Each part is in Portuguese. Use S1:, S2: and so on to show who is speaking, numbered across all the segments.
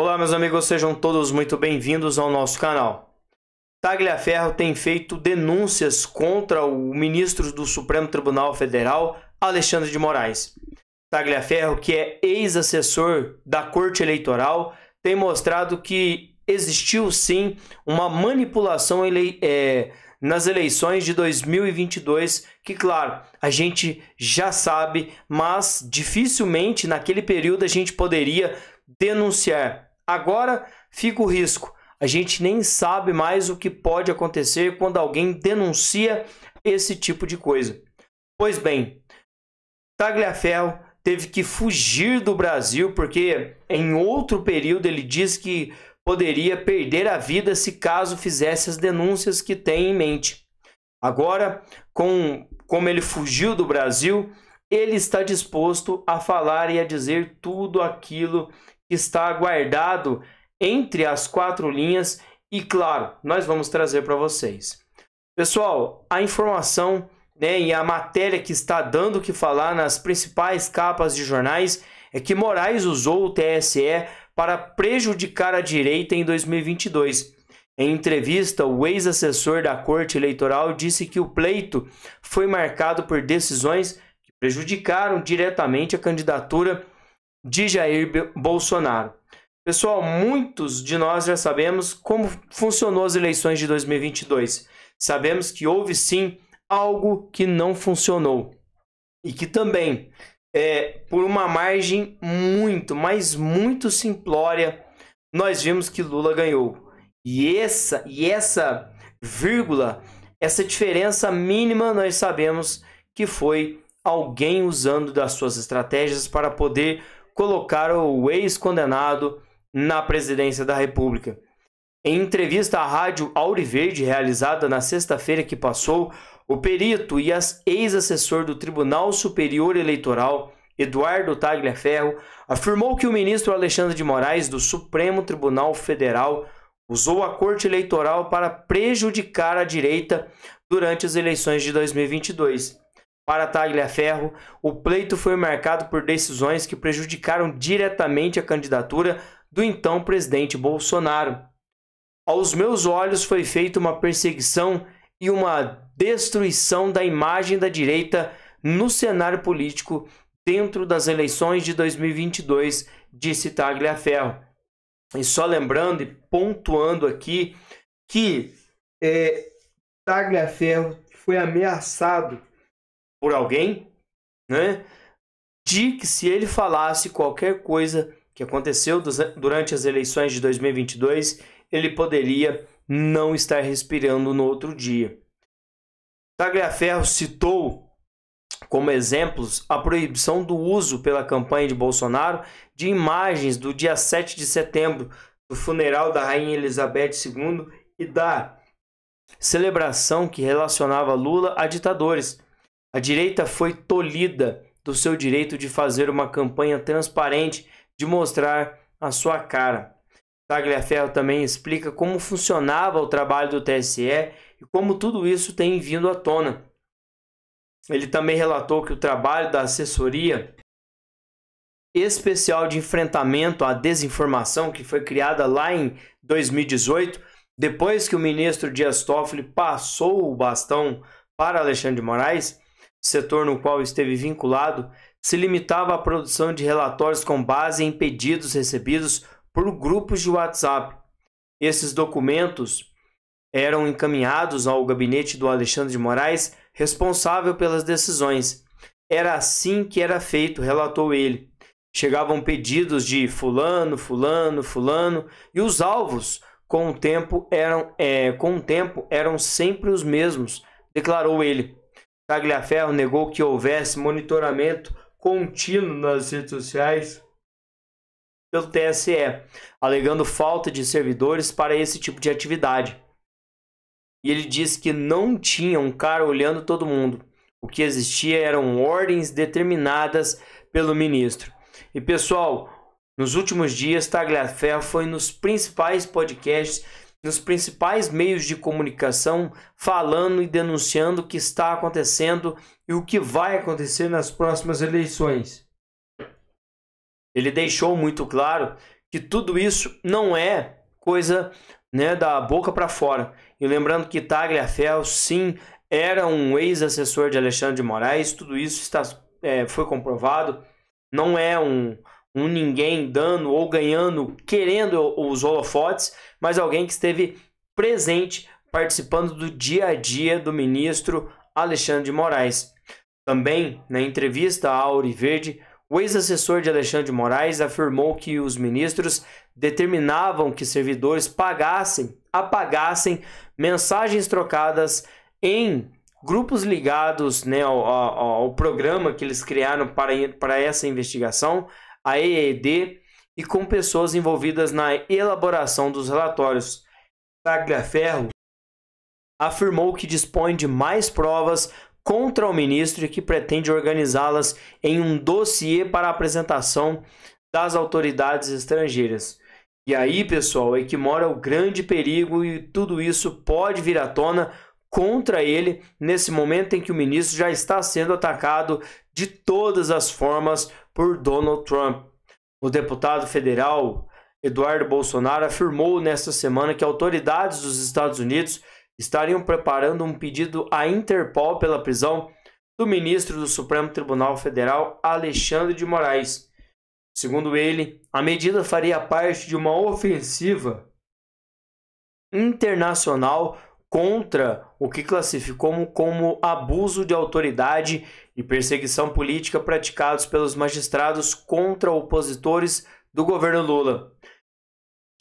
S1: Olá, meus amigos, sejam todos muito bem-vindos ao nosso canal. Tagliaferro tem feito denúncias contra o ministro do Supremo Tribunal Federal, Alexandre de Moraes. Tagliaferro, que é ex-assessor da Corte Eleitoral, tem mostrado que existiu sim uma manipulação nas eleições de 2022, que claro, a gente já sabe, mas dificilmente naquele período a gente poderia denunciar. Agora fica o risco. A gente nem sabe mais o que pode acontecer quando alguém denuncia esse tipo de coisa. Pois bem, Tagliaferro teve que fugir do Brasil porque em outro período ele disse que poderia perder a vida se caso fizesse as denúncias que tem em mente. Agora, como ele fugiu do Brasil, ele está disposto a falar e a dizer tudo aquilo que está guardado entre as quatro linhas e, claro, nós vamos trazer para vocês. Pessoal, a informação e a matéria que está dando o que falar nas principais capas de jornais é que Moraes usou o TSE para prejudicar a direita em 2022. Em entrevista, o ex-assessor da Corte Eleitoral disse que o pleito foi marcado por decisões que prejudicaram diretamente a candidatura de Jair Bolsonaro. Pessoal, muitos de nós já sabemos como funcionou as eleições de 2022. Sabemos que houve sim algo que não funcionou e que também, por uma margem muito simplória, nós vimos que Lula ganhou. E essa vírgula, essa diferença mínima, nós sabemos que foi alguém usando das suas estratégias para poder colocar o ex-condenado na presidência da República. Em entrevista à Rádio Auriverde, realizada na sexta-feira que passou, o perito e ex-assessor do Tribunal Superior Eleitoral, Eduardo Tagliaferro, afirmou que o ministro Alexandre de Moraes, do Supremo Tribunal Federal, usou a Corte Eleitoral para prejudicar a direita durante as eleições de 2022. Para Tagliaferro, o pleito foi marcado por decisões que prejudicaram diretamente a candidatura do então presidente Bolsonaro. Aos meus olhos foi feita uma perseguição e uma destruição da imagem da direita no cenário político dentro das eleições de 2022, disse Tagliaferro. E só lembrando e pontuando aqui que Tagliaferro foi ameaçado por alguém, de que se ele falasse qualquer coisa que aconteceu durante as eleições de 2022, ele poderia não estar respirando no outro dia. Tagliaferro citou como exemplos a proibição do uso pela campanha de Bolsonaro de imagens do dia 7 de setembro, do funeral da Rainha Elizabeth II e da celebração que relacionava Lula a ditadores. A direita foi tolhida do seu direito de fazer uma campanha transparente, de mostrar a sua cara. Tagliaferro também explica como funcionava o trabalho do TSE e como tudo isso tem vindo à tona. Ele também relatou que o trabalho da assessoria especial de enfrentamento à desinformação, que foi criada lá em 2018, depois que o ministro Dias Toffoli passou o bastão para Alexandre de Moraes, setor no qual esteve vinculado, se limitava à produção de relatórios com base em pedidos recebidos por grupos de WhatsApp. Esses documentos eram encaminhados ao gabinete do Alexandre de Moraes, responsável pelas decisões. Era assim que era feito, relatou ele. Chegavam pedidos de fulano, e os alvos, com o tempo, eram sempre os mesmos, declarou ele. Tagliaferro negou que houvesse monitoramento contínuo nas redes sociais pelo TSE, alegando falta de servidores para esse tipo de atividade. E ele disse que não tinha um cara olhando todo mundo. O que existia eram ordens determinadas pelo ministro. E pessoal, nos últimos dias, Tagliaferro foi nos principais podcasts, nos principais meios de comunicação, falando e denunciando o que está acontecendo e o que vai acontecer nas próximas eleições. Ele deixou muito claro que tudo isso não é coisa, né, da boca para fora. E lembrando que Tagliaferro, sim, era um ex-assessor de Alexandre de Moraes, tudo isso foi comprovado. Não é um ninguém dando ou ganhando, querendo os holofotes, mas alguém que esteve presente, participando do dia a dia do ministro Alexandre de Moraes. Também, na entrevista à Auriverde, o ex-assessor de Alexandre de Moraes afirmou que os ministros determinavam que servidores apagassem mensagens trocadas em grupos ligados, né, ao programa que eles criaram para essa investigação, a EED, e com pessoas envolvidas na elaboração dos relatórios. Tagliaferro afirmou que dispõe de mais provas contra o ministro e que pretende organizá-las em um dossiê para apresentação das autoridades estrangeiras. E aí, pessoal, é que mora o grande perigo, e tudo isso pode vir à tona contra ele nesse momento em que o ministro já está sendo atacado de todas as formas por Donald Trump. O deputado federal Eduardo Bolsonaro afirmou nesta semana que autoridades dos Estados Unidos estariam preparando um pedido à Interpol pela prisão do ministro do Supremo Tribunal Federal, Alexandre de Moraes. Segundo ele, a medida faria parte de uma ofensiva internacional contra o que classificou como abuso de autoridade e perseguição política praticados pelos magistrados contra opositores do governo Lula.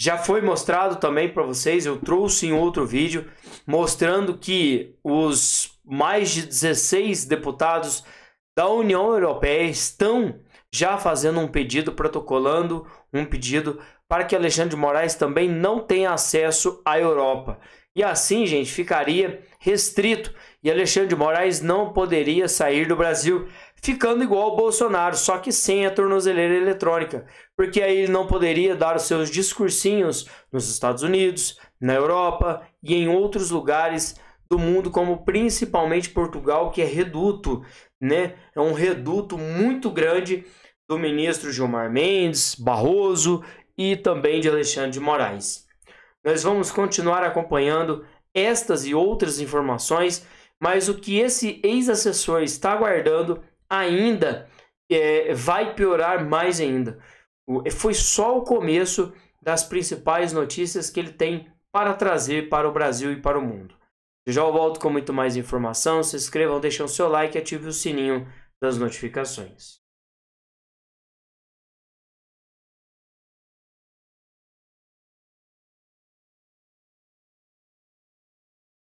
S1: Já foi mostrado também para vocês, eu trouxe em outro vídeo, mostrando que os mais de 16 deputados da União Europeia estão já fazendo um pedido, protocolando um pedido para que Alexandre de Moraes também não tenha acesso à Europa. E assim, gente, ficaria restrito e Alexandre de Moraes não poderia sair do Brasil, ficando igual ao Bolsonaro, só que sem a tornozeleira eletrônica, porque aí ele não poderia dar os seus discursinhos nos Estados Unidos, na Europa e em outros lugares do mundo, como principalmente Portugal, que é reduto, né? É um reduto muito grande do ministro Gilmar Mendes, Barroso e também de Alexandre de Moraes. Nós vamos continuar acompanhando estas e outras informações, mas o que esse ex-assessor está aguardando ainda vai piorar mais ainda. Foi só o começo das principais notícias que ele tem para trazer para o Brasil e para o mundo. Já eu volto com muito mais informação. Se inscrevam, deixem o seu like e ative o sininho das notificações.